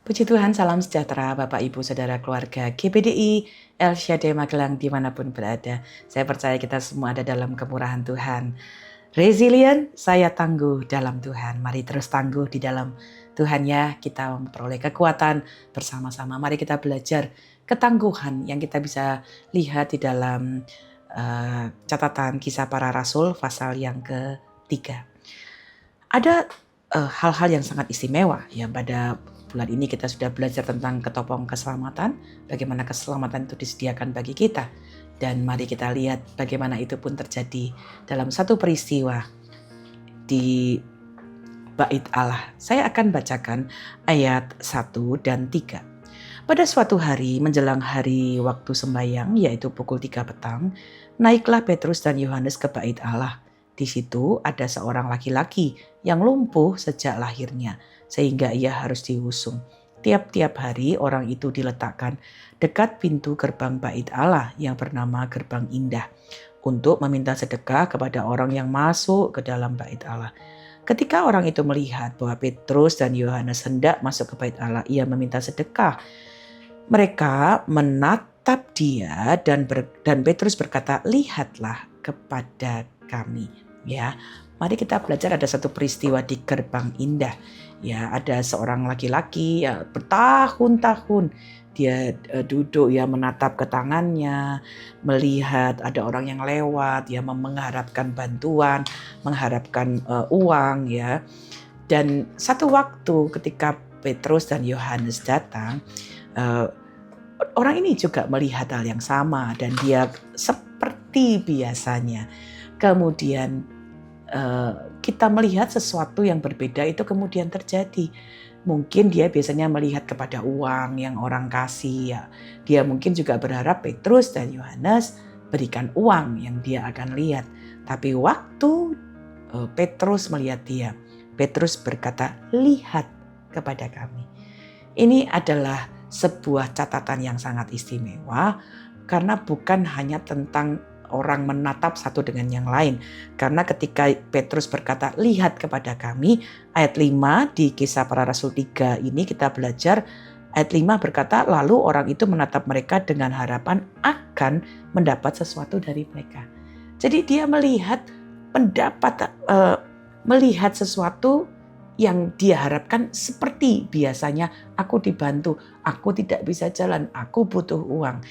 Puji Tuhan, salam sejahtera Bapak Ibu Saudara keluarga GPDI El Shaddai Magelang dimanapun berada. Saya percaya kita semua ada dalam kemurahan Tuhan. Resilient, saya tangguh dalam Tuhan. Mari terus tangguh di dalam Tuhan ya. Kita memperoleh kekuatan bersama-sama. Mari kita belajar ketangguhan yang kita bisa lihat di dalam catatan Kisah Para Rasul pasal yang ketiga. Ada hal-hal yang sangat istimewa ya pada bulan ini kita sudah belajar tentang ketopong keselamatan, bagaimana keselamatan itu disediakan bagi kita. Dan mari kita lihat bagaimana itu pun terjadi dalam satu peristiwa di Bait Allah. Saya akan bacakan ayat 1 dan 3. Pada suatu hari menjelang hari waktu sembahyang, yaitu pukul 3 petang, naiklah Petrus dan Yohanes ke Bait Allah. Di situ ada seorang laki-laki yang lumpuh sejak lahirnya, sehingga ia harus diusung. Tiap-tiap hari orang itu diletakkan dekat pintu gerbang Bait Allah yang bernama Gerbang Indah untuk meminta sedekah kepada orang yang masuk ke dalam Bait Allah. Ketika orang itu melihat bahwa Petrus dan Yohanes hendak masuk ke Bait Allah, ia meminta sedekah. Mereka menatap dia dan Petrus berkata, "Lihatlah kepada kami." Ya, mari kita belajar ada satu peristiwa di Gerbang Indah. Ya, ada seorang laki-laki ya bertahun-tahun dia duduk ya menatap ke tangannya, melihat ada orang yang lewat ya mengharapkan bantuan, mengharapkan uang ya. Dan satu waktu ketika Petrus dan Yohanes datang, orang ini juga melihat hal yang sama dan dia seperti biasanya. Kemudian kita melihat sesuatu yang berbeda itu kemudian terjadi. Mungkin dia biasanya melihat kepada uang yang orang kasih ya. Dia mungkin juga berharap Petrus dan Yohanes berikan uang yang dia akan lihat. Tapi waktu Petrus melihat dia, Petrus berkata, "Lihat kepada kami." Ini adalah sebuah catatan yang sangat istimewa karena bukan hanya tentang orang menatap satu dengan yang lain. Karena ketika Petrus berkata, "Lihat kepada kami," ayat 5 di Kisah Para Rasul 3 ini kita belajar, ayat 5 berkata, "Lalu orang itu menatap mereka dengan harapan akan mendapat sesuatu dari mereka." Jadi dia melihat melihat sesuatu yang dia harapkan seperti biasanya, aku dibantu, aku tidak bisa jalan, aku butuh uang.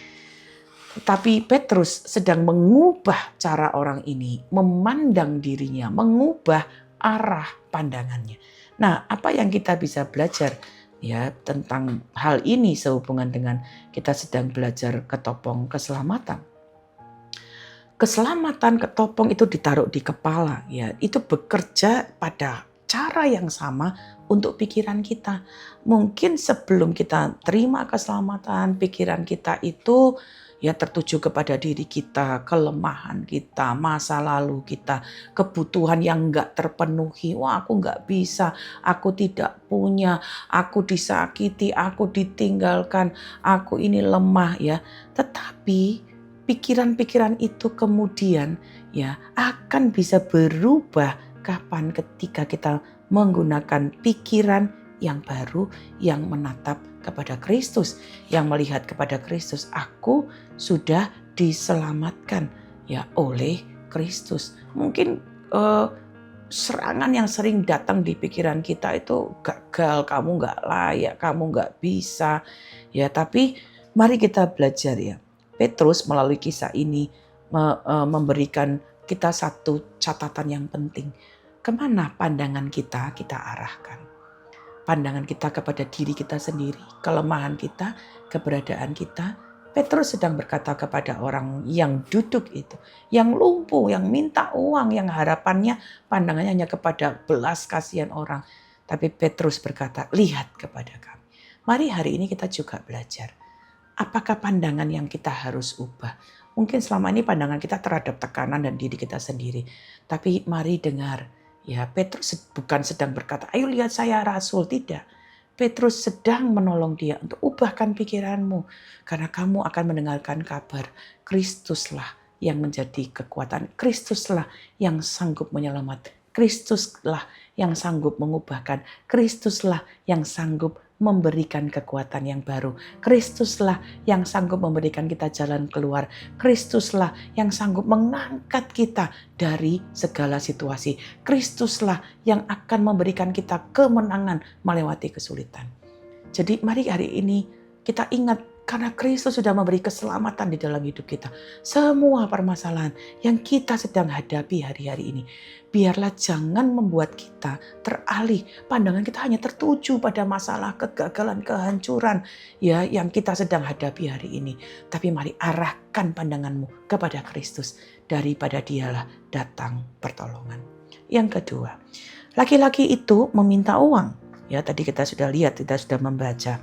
Tapi Petrus sedang mengubah cara orang ini memandang dirinya, mengubah arah pandangannya. Nah, apa yang kita bisa belajar ya tentang hal ini sehubungan dengan kita sedang belajar ketopong keselamatan? Keselamatan ketopong itu ditaruh di kepala ya, itu bekerja pada cara yang sama untuk pikiran kita. Mungkin sebelum kita terima keselamatan, pikiran kita itu ya tertuju kepada diri kita, kelemahan kita, masa lalu kita, kebutuhan yang enggak terpenuhi. Wah, aku enggak bisa, aku tidak punya, aku disakiti, aku ditinggalkan, aku ini lemah ya. Tetapi pikiran-pikiran itu kemudian ya akan bisa berubah kapan ketika kita menggunakan pikiran yang baru yang menatap kepada Kristus, yang melihat kepada Kristus. Aku sudah diselamatkan ya oleh Kristus. Mungkin serangan yang sering datang di pikiran kita itu gagal, kamu nggak layak, kamu nggak bisa ya. Tapi mari kita belajar ya. Petrus melalui kisah ini memberikan kita satu catatan yang penting. Kemana pandangan kita arahkan? Pandangan kita kepada diri kita sendiri, kelemahan kita, keberadaan kita. Petrus sedang berkata kepada orang yang duduk itu, yang lumpuh, yang minta uang, yang harapannya pandangannya hanya kepada belas kasihan orang. Tapi Petrus berkata, "Lihat kepada kami." Mari hari ini kita juga belajar. Apakah pandangan yang kita harus ubah? Mungkin selama ini pandangan kita terhadap tekanan dan diri kita sendiri. Tapi mari dengar, ya Petrus bukan sedang berkata, "Ayo lihat saya rasul." Tidak. Petrus sedang menolong dia untuk ubahkan pikiranmu. Karena kamu akan mendengarkan kabar. Kristuslah yang menjadi kekuatan. Kristuslah yang sanggup menyelamatkan. Kristuslah yang sanggup mengubahkan. Kristuslah yang sanggup memberikan kekuatan yang baru. Kristuslah yang sanggup memberikan kita jalan keluar. Kristuslah yang sanggup mengangkat kita dari segala situasi. Kristuslah yang akan memberikan kita kemenangan melewati kesulitan. Jadi mari hari ini kita ingat, karena Kristus sudah memberi keselamatan di dalam hidup kita. Semua permasalahan yang kita sedang hadapi hari-hari ini, biarlah jangan membuat kita teralih. Pandangan kita hanya tertuju pada masalah kegagalan, kehancuran ya yang kita sedang hadapi hari ini. Tapi mari arahkan pandanganmu kepada Kristus, daripada Dialah datang pertolongan. Yang kedua, laki-laki itu meminta uang. Ya, tadi kita sudah lihat, kita sudah membaca.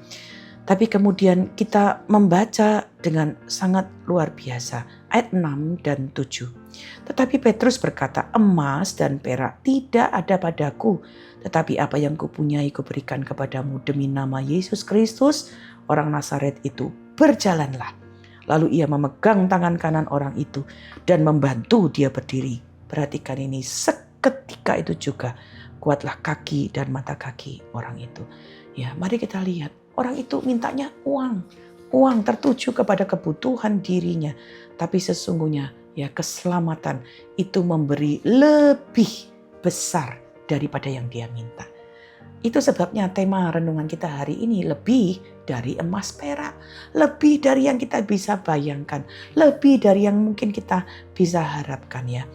Tapi kemudian kita membaca dengan sangat luar biasa. Ayat 6 dan 7. Tetapi Petrus berkata, emas dan perak tidak ada padaku. Tetapi apa yang kupunyai kuberikan kepadamu demi nama Yesus Kristus, orang Nazaret itu. Berjalanlah. Lalu ia memegang tangan kanan orang itu dan membantu dia berdiri. Perhatikan ini, seketika itu juga kuatlah kaki dan mata kaki orang itu. Ya, mari kita lihat. Orang itu mintanya uang. Uang tertuju kepada kebutuhan dirinya. Tapi sesungguhnya ya keselamatan itu memberi lebih besar daripada yang dia minta. Itu sebabnya tema renungan kita hari ini lebih dari emas perak. Lebih dari yang kita bisa bayangkan. Lebih dari yang mungkin kita bisa harapkan ya.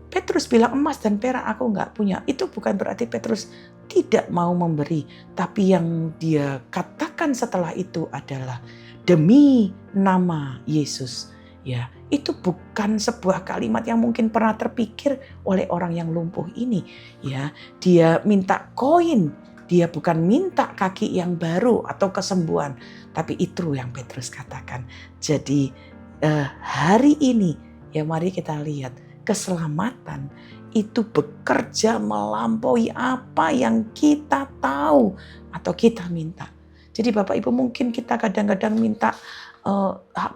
Petrus bilang emas dan perak aku nggak punya. Itu bukan berarti Petrus tidak mau memberi. Tapi yang dia katakan setelah itu adalah demi nama Yesus. Ya, itu bukan sebuah kalimat yang mungkin pernah terpikir oleh orang yang lumpuh ini. Ya, dia minta koin. Dia bukan minta kaki yang baru atau kesembuhan. Tapi itu yang Petrus katakan. Jadi hari ini ya mari kita lihat. Keselamatan itu bekerja melampaui apa yang kita tahu atau kita minta. Jadi Bapak Ibu mungkin kita kadang-kadang minta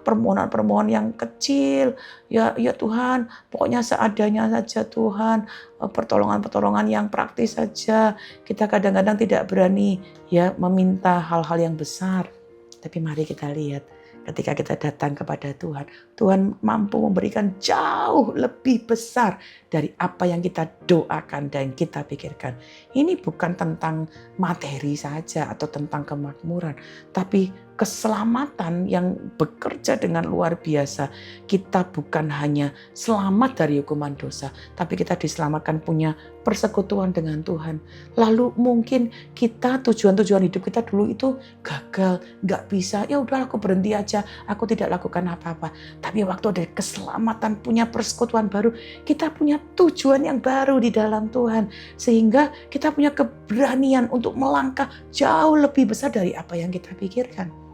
permohonan-permohonan yang kecil. Ya Tuhan, pokoknya seadanya saja Tuhan. Pertolongan-pertolongan yang praktis saja. Kita kadang-kadang tidak berani ya meminta hal-hal yang besar. Tapi mari kita lihat. Ketika kita datang kepada Tuhan, Tuhan mampu memberikan jauh lebih besar dari apa yang kita doakan dan kita pikirkan. Ini bukan tentang materi saja atau tentang kemakmuran, tapi keselamatan yang bekerja dengan luar biasa. Kita bukan hanya selamat dari hukuman dosa, tapi kita diselamatkan punya persekutuan dengan Tuhan. Lalu mungkin kita tujuan-tujuan hidup kita dulu itu gagal, gak bisa, ya udah aku berhenti aja, aku tidak lakukan apa-apa. Tapi waktu ada keselamatan, punya persekutuan baru, kita punya tujuan yang baru di dalam Tuhan. Sehingga kita punya keberanian untuk melangkah jauh lebih besar dari apa yang kita pikirkan.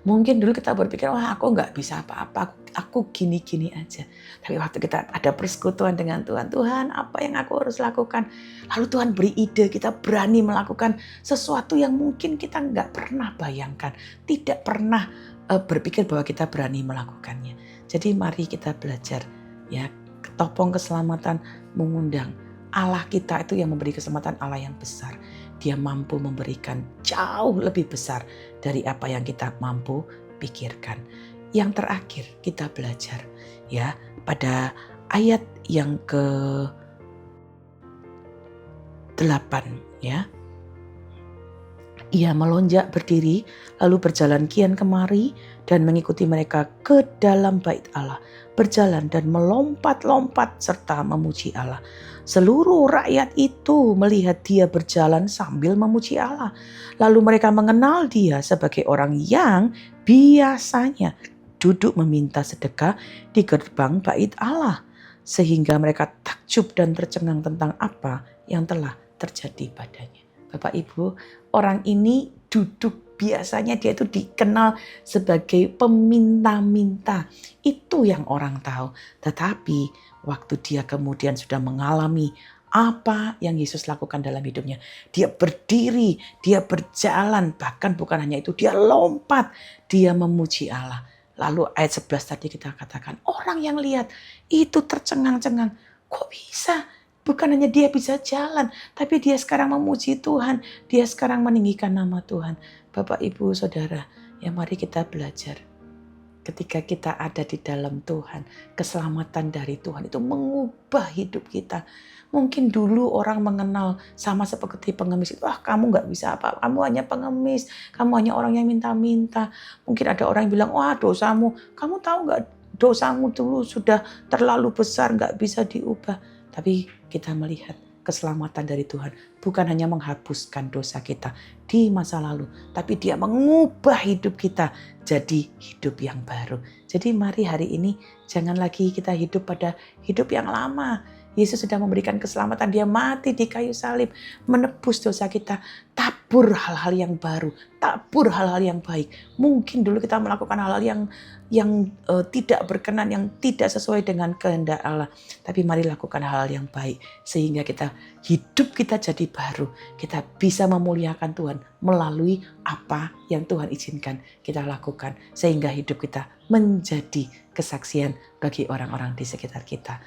Mungkin dulu kita berpikir, wah aku gak bisa apa-apa, aku gini-gini aja. Tapi waktu kita ada persekutuan dengan Tuhan, Tuhan apa yang aku harus lakukan? Lalu Tuhan beri ide, kita berani melakukan sesuatu yang mungkin kita gak pernah bayangkan. Tidak pernah berpikir bahwa kita berani melakukannya. Jadi mari kita belajar, ya topong keselamatan mengundang. Allah kita itu yang memberi keselamatan, Allah yang besar. Dia mampu memberikan jauh lebih besar dari apa yang kita mampu pikirkan. Yang terakhir kita belajar ya pada ayat yang ke-8 ya. Ia melonjak berdiri, lalu berjalan kian kemari dan mengikuti mereka ke dalam bait Allah. Berjalan dan melompat-lompat serta memuji Allah. Seluruh rakyat itu melihat dia berjalan sambil memuji Allah. Lalu mereka mengenal dia sebagai orang yang biasanya duduk meminta sedekah di gerbang bait Allah. Sehingga mereka takjub dan tercengang tentang apa yang telah terjadi padanya. Bapak Ibu, orang ini duduk biasanya dia itu dikenal sebagai peminta-minta. Itu yang orang tahu. Tetapi waktu dia kemudian sudah mengalami apa yang Yesus lakukan dalam hidupnya. Dia berdiri, dia berjalan, bahkan bukan hanya itu, dia lompat, dia memuji Allah. Lalu ayat 11 tadi kita katakan, orang yang lihat itu tercengang-cengang. Kok bisa? Bukan hanya dia bisa jalan, tapi dia sekarang memuji Tuhan. Dia sekarang meninggikan nama Tuhan. Bapak, Ibu, Saudara, ya mari kita belajar. Ketika kita ada di dalam Tuhan, keselamatan dari Tuhan itu mengubah hidup kita. Mungkin dulu orang mengenal sama seperti pengemis itu, kamu gak bisa apa, kamu hanya pengemis, kamu hanya orang yang minta-minta. Mungkin ada orang yang bilang, dosamu, kamu tahu gak dosamu dulu sudah terlalu besar, gak bisa diubah. Tapi kita melihat keselamatan dari Tuhan bukan hanya menghapuskan dosa kita di masa lalu, tapi dia mengubah hidup kita jadi hidup yang baru. Jadi mari hari ini jangan lagi kita hidup pada hidup yang lama. Yesus sudah memberikan keselamatan, dia mati di kayu salib, menebus dosa kita, tabur hal-hal yang baru, tabur hal-hal yang baik. Mungkin dulu kita melakukan hal-hal yang tidak berkenan, yang tidak sesuai dengan kehendak Allah. Tapi mari lakukan hal-hal yang baik, sehingga hidup kita jadi baru. Kita bisa memuliakan Tuhan melalui apa yang Tuhan izinkan kita lakukan, sehingga hidup kita menjadi kesaksian bagi orang-orang di sekitar kita.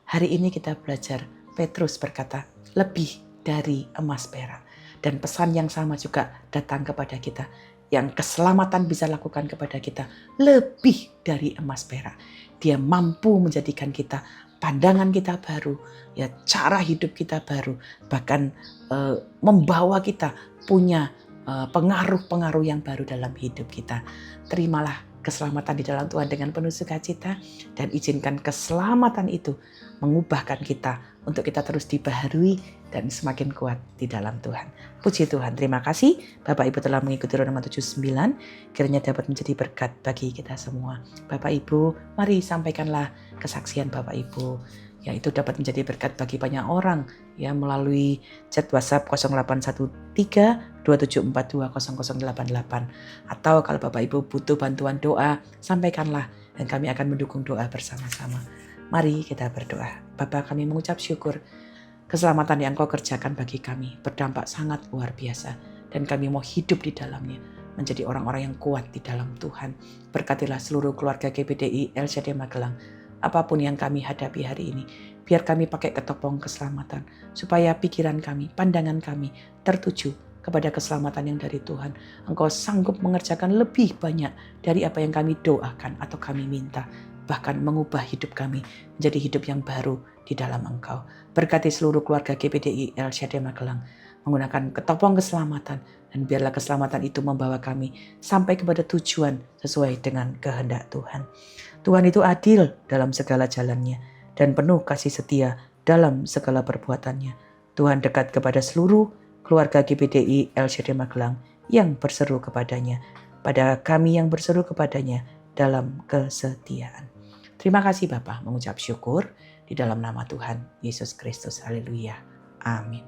Hari ini kita belajar, Petrus berkata, lebih dari emas perak. Dan pesan yang sama juga datang kepada kita. Yang keselamatan bisa lakukan kepada kita lebih dari emas perak. Dia mampu menjadikan kita, pandangan kita baru, ya cara hidup kita baru, bahkan membawa kita punya pengaruh-pengaruh yang baru dalam hidup kita. Terimalah keselamatan di dalam Tuhan dengan penuh sukacita, dan izinkan keselamatan itu mengubahkan kita untuk kita terus dibaharui dan semakin kuat di dalam Tuhan. Puji Tuhan, terima kasih Bapak Ibu telah mengikuti Roma 79, kiranya dapat menjadi berkat bagi kita semua. Bapak Ibu, mari sampaikanlah kesaksian Bapak Ibu, yaitu dapat menjadi berkat bagi banyak orang, ya, melalui chat WhatsApp 0813-2742-0088. Atau kalau Bapak Ibu butuh bantuan doa, sampaikanlah dan kami akan mendukung doa bersama-sama. Mari kita berdoa. Bapa, kami mengucap syukur keselamatan yang Kau kerjakan bagi kami berdampak sangat luar biasa, dan kami mau hidup di dalamnya, menjadi orang-orang yang kuat di dalam Tuhan. Berkatilah seluruh keluarga GBDI LCD Magelang, apapun yang kami hadapi hari ini, biar kami pakai ketopong keselamatan, supaya pikiran kami, pandangan kami tertuju kepada keselamatan yang dari Tuhan. Engkau sanggup mengerjakan lebih banyak dari apa yang kami doakan atau kami minta, bahkan mengubah hidup kami menjadi hidup yang baru di dalam Engkau. Berkati seluruh keluarga GBDI LCD Magelang menggunakan ketopong keselamatan, dan biarlah keselamatan itu membawa kami sampai kepada tujuan sesuai dengan kehendak Tuhan. Tuhan itu adil dalam segala jalannya dan penuh kasih setia dalam segala perbuatannya. Tuhan dekat kepada seluruh keluarga GBDI LCD Magelang yang berseru kepadanya, pada kami yang berseru kepadanya dalam kesetiaan. Terima kasih Bapa, mengucap syukur di dalam nama Tuhan Yesus Kristus. Haleluya. Amin.